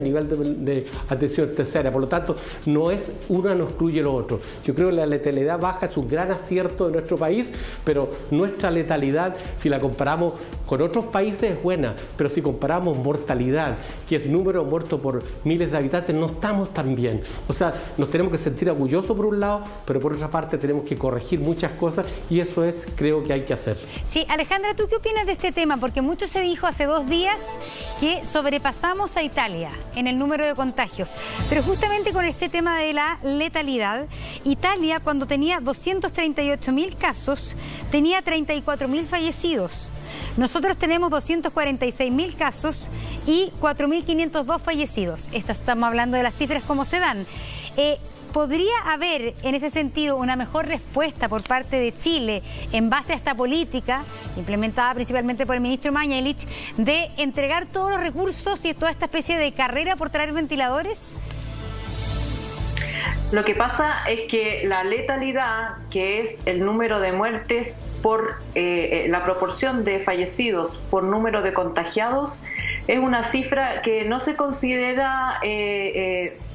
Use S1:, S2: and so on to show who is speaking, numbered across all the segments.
S1: nivel de atención terciaria. Por lo tanto, no es una no excluye lo otro. Yo creo que la letalidad baja es un gran acierto de nuestro país, pero nuestra letalidad, si la comparamos con otros países, es buena, pero si comparamos mortalidad, que es número de muertos por miles de habitantes, no estamos tan bien. O sea, nos tenemos que sentir orgullosos por un lado, pero por otra parte tenemos que corregir muchas cosas y eso es, creo que hay que hacer.
S2: Sí, Alejandra, ¿tú qué opinas de este tema? Porque mucho se dijo hace 2 días que sobrepasamos a Italia en el número de contagios, pero justamente con este tema de la letalidad, Italia, cuando tenía 238.000 casos, tenía 34.000 fallecidos. Nosotros tenemos 246.000 casos y 4.502 fallecidos. Estamos hablando de las cifras como se dan. ¿Podría haber, en ese sentido, una mejor respuesta por parte de Chile en base a esta política, implementada principalmente por el ministro Mañalich, de entregar todos los recursos y toda esta especie de carrera por traer ventiladores?
S3: Lo que pasa es que la letalidad, que es el número de muertes por la proporción de fallecidos por número de contagiados, es una cifra que no se considera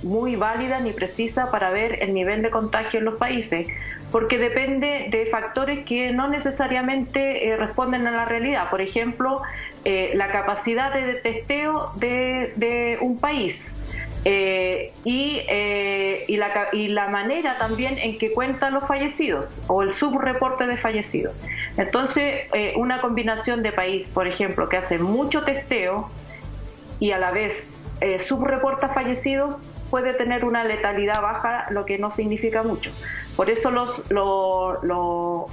S3: muy válida ni precisa para ver el nivel de contagio en los países, porque depende de factores que no necesariamente responden a la realidad. Por ejemplo, la capacidad de testeo de un país. Y la manera también en que cuentan los fallecidos o el subreporte de fallecidos. Entonces, una combinación de país, por ejemplo, que hace mucho testeo y a la vez subreporta fallecidos, puede tener una letalidad baja, lo que no significa mucho. Por eso los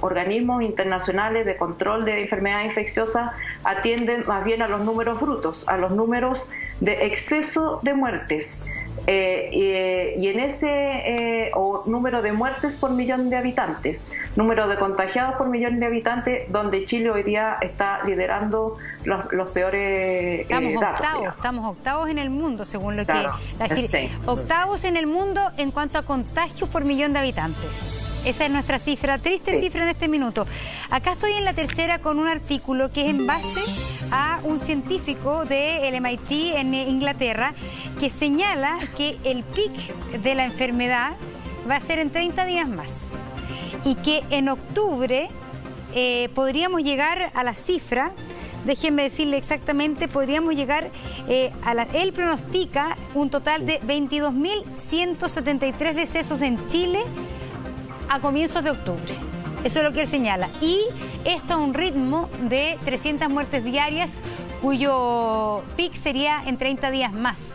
S3: organismos internacionales de control de enfermedades infecciosas atienden más bien a los números brutos, a los números de exceso de muertes. Y en ese número de muertes por millón de habitantes, número de contagiados por millón de habitantes, donde Chile hoy día está liderando los peores datos.
S2: Estamos octavos en el mundo, según lo
S3: claro,
S2: que...
S3: sí.
S2: Octavos en el mundo en cuanto a contagios por millón de habitantes. Esa es nuestra cifra, triste cifra en este minuto. Acá estoy en la tercera con un artículo que es en base a un científico del MIT en Inglaterra que señala que el pic de la enfermedad va a ser en 30 días más y que en octubre podríamos llegar a la cifra, déjenme decirle exactamente, podríamos llegar él pronostica un total de 22.173 decesos en Chile a comienzos de octubre. Eso es lo que él señala. Y esto a un ritmo de 300 muertes diarias, cuyo pic sería en 30 días más.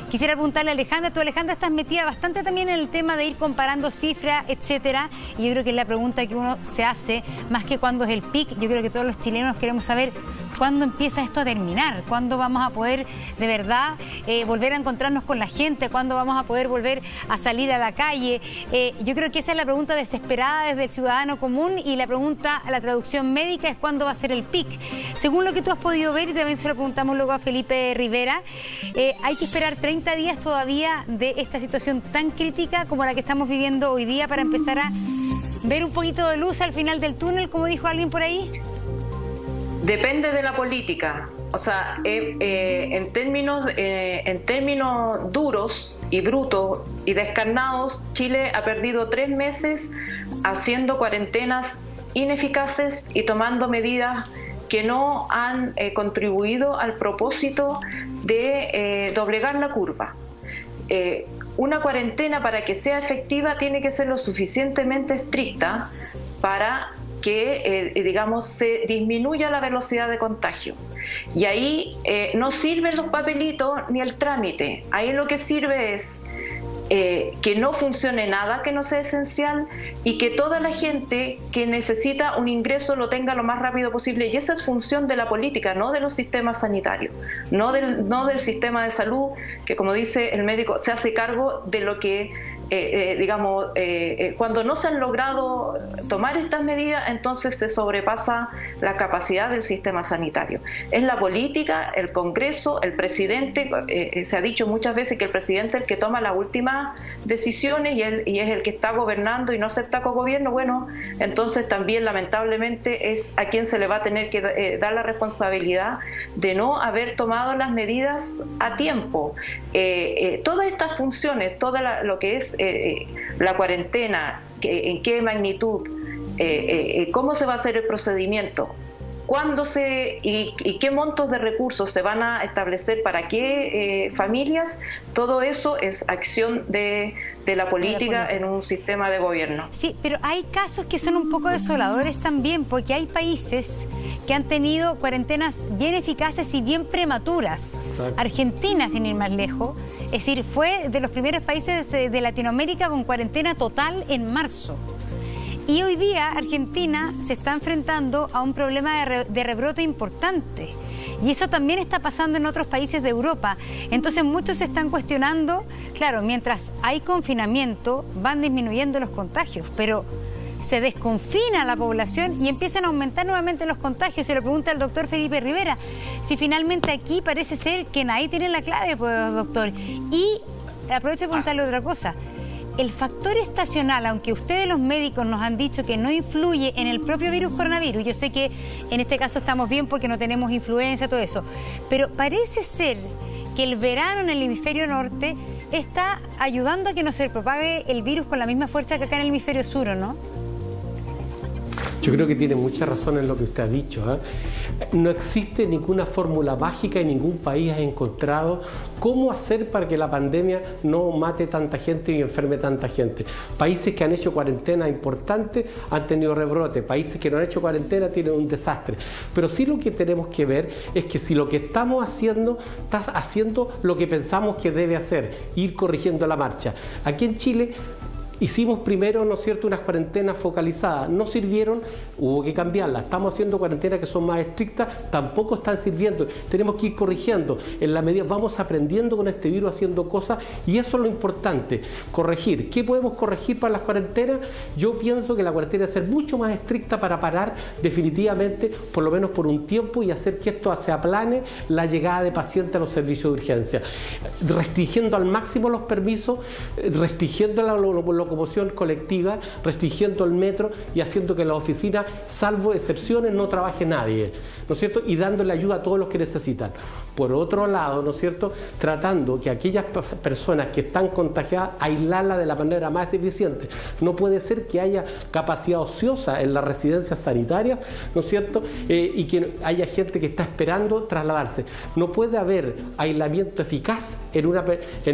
S2: Quisiera preguntarle a Alejandra, tú Alejandra estás metida bastante también en el tema de ir comparando cifras, etcétera, y yo creo que es la pregunta que uno se hace, más que cuándo es el pic, yo creo que todos los chilenos queremos saber cuándo empieza esto a terminar, cuándo vamos a poder de verdad volver a encontrarnos con la gente, cuándo vamos a poder volver a salir a la calle. Yo creo que esa es la pregunta desesperada desde el ciudadano común y la pregunta, la traducción médica es cuándo va a ser el pic. Según lo que tú has podido ver, y también se lo preguntamos luego a Felipe Rivera, hay que esperar 30 días todavía de esta situación tan crítica como la que estamos viviendo hoy día para empezar a ver un poquito de luz al final del túnel, como dijo alguien por ahí.
S3: Depende de la política. O sea, en términos duros y brutos y descarnados, Chile ha perdido 3 meses haciendo cuarentenas ineficaces y tomando medidas que no han contribuido al propósito de doblegar la curva. Una cuarentena, para que sea efectiva, tiene que ser lo suficientemente estricta para que, digamos, se disminuya la velocidad de contagio. Y ahí no sirven los papelitos ni el trámite. Ahí lo que sirve es que no funcione nada que no sea esencial y que toda la gente que necesita un ingreso lo tenga lo más rápido posible. Y esa es función de la política, no de los sistemas sanitarios, no del sistema de salud, que, como dice el médico, se hace cargo de lo que cuando no se han logrado tomar estas medidas, entonces se sobrepasa la capacidad del sistema sanitario. Es la política, el Congreso, el presidente, se ha dicho muchas veces que el presidente es el que toma las últimas decisiones y es el que está gobernando y no se está cogobierno. Bueno, entonces también lamentablemente es a quien se le va a tener que dar la responsabilidad de no haber tomado las medidas a tiempo. Todas estas funciones, lo que es la cuarentena, en qué magnitud, cómo se va a hacer el procedimiento, cuándo y qué montos de recursos se van a establecer para qué familias, todo eso es acción de la política en un sistema de gobierno.
S2: Sí, pero hay casos que son un poco desoladores también, porque hay países que han tenido cuarentenas bien eficaces y bien prematuras. Exacto. Argentina, sin ir más lejos, es decir, fue de los primeros países de Latinoamérica con cuarentena total en marzo. Y hoy día Argentina se está enfrentando a un problema de rebrote importante. Y eso también está pasando en otros países de Europa. Entonces muchos se están cuestionando, claro, mientras hay confinamiento van disminuyendo los contagios, pero se desconfina la población y empiezan a aumentar nuevamente los contagios. Se lo pregunta el doctor Felipe Rivera, si finalmente aquí parece ser que nadie tiene la clave, pues, doctor. Y aprovecho de preguntarle otra cosa. El factor estacional, aunque ustedes los médicos nos han dicho que no influye en el propio virus coronavirus, yo sé que en este caso estamos bien porque no tenemos influenza, todo eso, pero parece ser que el verano en el hemisferio norte está ayudando a que no se propague el virus con la misma fuerza que acá en el hemisferio sur, ¿no?
S1: Yo creo que tiene mucha razón en lo que usted ha dicho, ¿eh? No existe ninguna fórmula mágica y ningún país ha encontrado cómo hacer para que la pandemia no mate tanta gente y enferme tanta gente. Países que han hecho cuarentena importante han tenido rebrote, países que no han hecho cuarentena tienen un desastre. Pero sí lo que tenemos que ver es que si lo que estamos haciendo, está haciendo lo que pensamos que debe hacer, ir corrigiendo la marcha. Aquí en Chile hicimos primero, ¿no es cierto?, unas cuarentenas focalizadas, no sirvieron, hubo que cambiarlas. Estamos haciendo cuarentenas que son más estrictas, tampoco están sirviendo. Tenemos que ir corrigiendo, en la medida vamos aprendiendo con este virus, haciendo cosas, y eso es lo importante, corregir. ¿Qué podemos corregir para las cuarentenas? Yo pienso que la cuarentena debe ser mucho más estricta para parar definitivamente, por lo menos por un tiempo, y hacer que esto se aplane la llegada de pacientes a los servicios de urgencia, restringiendo al máximo los permisos, restringiendo la locomoción colectiva, restringiendo el metro y haciendo que en las oficinas, salvo excepciones, no trabaje nadie, ¿no es cierto? Y dándole ayuda a todos los que necesitan. Por otro lado, ¿no es cierto?, tratando que aquellas personas que están contagiadas, aislarlas de la manera más eficiente. No puede ser que haya capacidad ociosa en las residencias sanitarias, ¿no es cierto?, y que haya gente que está esperando trasladarse. No puede haber aislamiento eficaz en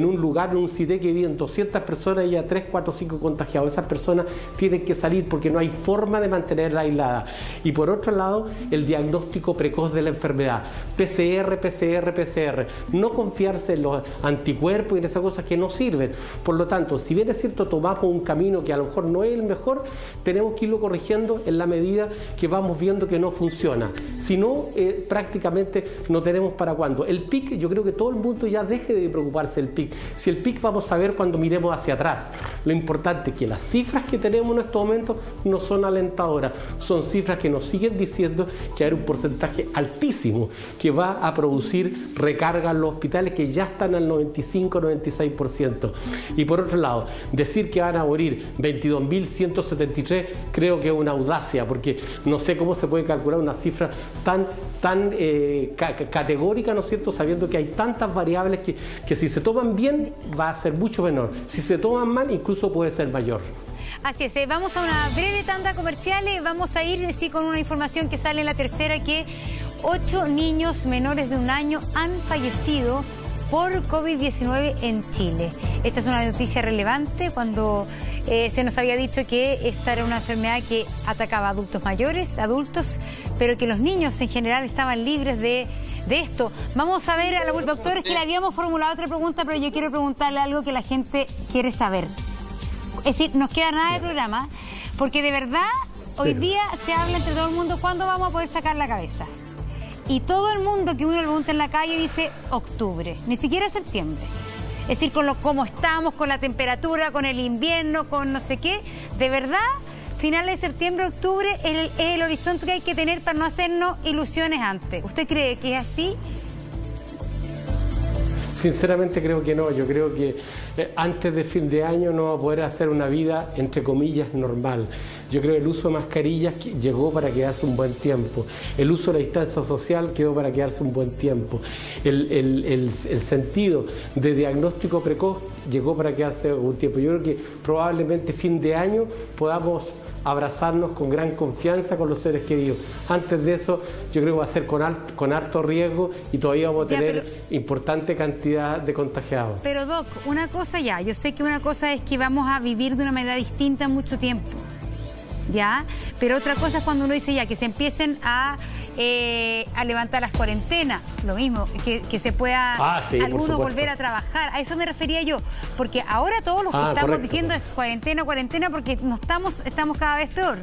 S1: un lugar, en un CIDE que viven 200 personas y a 3, 4, 5 contagiados. Esas personas tienen que salir porque no hay forma de mantenerla aislada. Y por otro lado, el diagnóstico precoz de la enfermedad. PCR. No confiarse en los anticuerpos y en esas cosas que no sirven. Por lo tanto, si bien es cierto, tomamos un camino que a lo mejor no es el mejor, tenemos que irlo corrigiendo en la medida que vamos viendo que no funciona. Si no, prácticamente no tenemos para cuándo. El pic, yo creo que todo el mundo ya deje de preocuparse del pic. Si el pic vamos a ver cuando miremos hacia atrás. Lo importante es que las cifras que tenemos en estos momentos no son alentadoras, son cifras que nos siguen diciendo que hay un porcentaje altísimo que va a producir recarga en los hospitales que ya están al 95-96%. Y por otro lado, decir que van a morir 22.173 creo que es una audacia, porque no sé cómo se puede calcular una cifra tan categórica, ¿no es cierto?, sabiendo que hay tantas variables que si se toman bien va a ser mucho menor, si se toman mal incluso puede ser mayor.
S2: Así es, vamos a una breve tanda comercial, vamos a ir con una información que sale en la tercera, que 8 niños menores de 1 año han fallecido por COVID-19 en Chile. Esta es una noticia relevante cuando se nos había dicho que esta era una enfermedad que atacaba a adultos mayores, pero que los niños en general estaban libres de esto. Vamos a ver a la doctora, es que le habíamos formulado otra pregunta, pero yo quiero preguntarle algo que la gente quiere saber. Es decir, nos queda nada de programa, porque de verdad hoy día se habla entre todo el mundo cuándo vamos a poder sacar la cabeza. Y todo el mundo que uno le pregunta en la calle dice octubre, ni siquiera septiembre. Es decir, con cómo estamos, con la temperatura, con el invierno, con no sé qué. De verdad, finales de septiembre, octubre es el horizonte que hay que tener para no hacernos ilusiones antes. ¿Usted cree que es así?
S1: Sinceramente creo que no. Yo creo que antes de fin de año no va a poder hacer una vida, entre comillas, normal. Yo creo que el uso de mascarillas llegó para quedarse un buen tiempo. El uso de la distancia social quedó para quedarse un buen tiempo. El sentido de diagnóstico precoz llegó para quedarse un tiempo. Yo creo que probablemente fin de año podamos abrazarnos con gran confianza con los seres queridos. Antes de eso, yo creo que va a ser con harto riesgo y todavía vamos a tener importante cantidad de contagiados.
S2: Pero Doc, una cosa ya, yo sé que una cosa es que vamos a vivir de una manera distinta mucho tiempo, ¿ya? Pero otra cosa es cuando uno dice ya que se empiecen a levantar las cuarentenas, lo mismo, que se pueda algunos volver a trabajar. A eso me refería yo, porque ahora todos los que estamos diciendo es cuarentena porque estamos cada vez peor.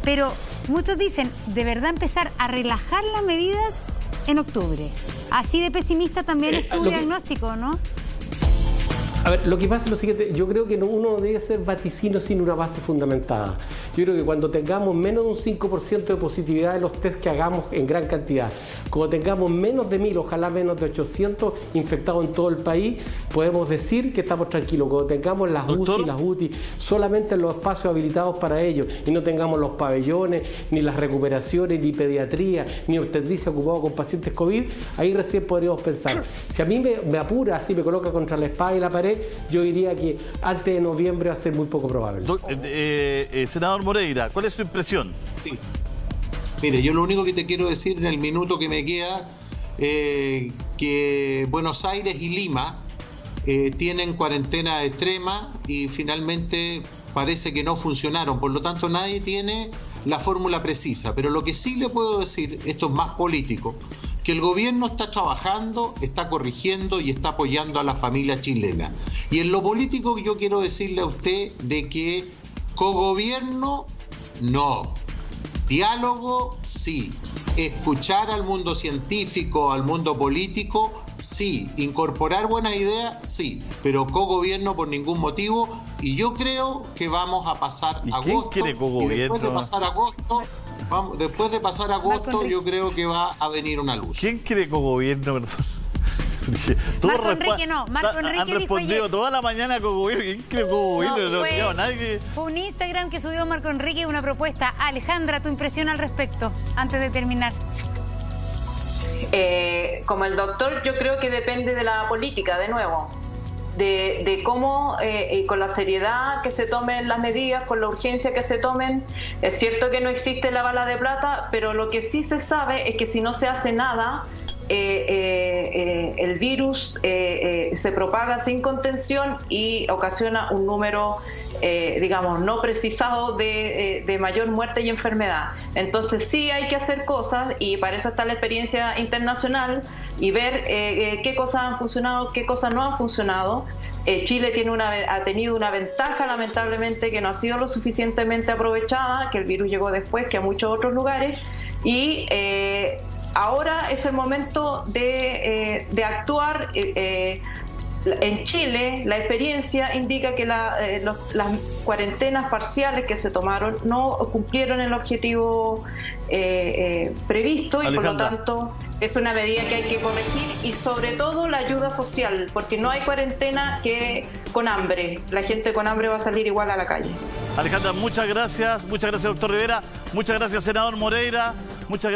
S2: Pero muchos dicen, de verdad empezar a relajar las medidas en octubre. Así de pesimista también es su diagnóstico, ¿no?
S1: A ver, lo que pasa es lo siguiente, yo creo que uno no debe hacer vaticinios sin una base fundamentada. Yo creo que cuando tengamos menos de un 5% de positividad de los test que hagamos en gran cantidad, cuando tengamos menos de 1000, ojalá menos de 800 infectados en todo el país, podemos decir que estamos tranquilos. Cuando tengamos las UCI solamente en los espacios habilitados para ellos y no tengamos los pabellones, ni las recuperaciones, ni pediatría, ni obstetricia ocupados con pacientes COVID, ahí recién podríamos pensar. Si a mí me apura, así me coloca contra la espada y la pared, yo diría que antes de noviembre va a ser muy poco probable.
S4: Senador Moreira, ¿cuál es su impresión?
S5: Sí. Mire, yo lo único que te quiero decir en el minuto que me queda, que Buenos Aires y Lima tienen cuarentena extrema y finalmente parece que no funcionaron. Por lo tanto, nadie tiene la fórmula precisa. Pero lo que sí le puedo decir, esto es más político, que el gobierno está trabajando, está corrigiendo y está apoyando a la familia chilena. Y en lo político yo quiero decirle a usted de que cogobierno no, diálogo sí, escuchar al mundo científico, al mundo político sí, incorporar buenas ideas sí, pero cogobierno por ningún motivo. Y yo creo que vamos a pasar agosto.
S4: ¿Quién quiere cogobierno?
S5: Y después de pasar agosto, yo creo que va a venir una luz.
S4: ¿Quién quiere cogobierno, perdón?
S2: Marco Enrique no. Marco Enrique
S4: han respondido toda la mañana cogobierno. ¿Quién quiere cogobierno? Nadie.
S2: Fue un Instagram que subió Marco Enrique una propuesta. Alejandra, tu impresión al respecto, antes de terminar.
S3: Como el doctor, yo creo que depende de la política, de nuevo. De cómo, con la seriedad que se tomen las medidas, con la urgencia que se tomen. Es cierto que no existe la bala de plata, pero lo que sí se sabe es que si no se hace nada, el virus se propaga sin contención y ocasiona un número, digamos, no precisado de mayor muerte y enfermedad. Entonces sí hay que hacer cosas y para eso está la experiencia internacional y ver qué cosas han funcionado, qué cosas no han funcionado. Chile ha tenido una ventaja, lamentablemente, que no ha sido lo suficientemente aprovechada, que el virus llegó después que a muchos otros lugares y ahora es el momento de actuar. En Chile, la experiencia indica que las cuarentenas parciales que se tomaron no cumplieron el objetivo previsto y
S4: Alejandra,
S3: por lo tanto es una medida que hay que corregir y sobre todo la ayuda social, porque no hay cuarentena con hambre. La gente con hambre va a salir igual a la calle.
S4: Alejandra, muchas gracias, doctor Rivera, muchas gracias, senador Moreira, muchas gracias.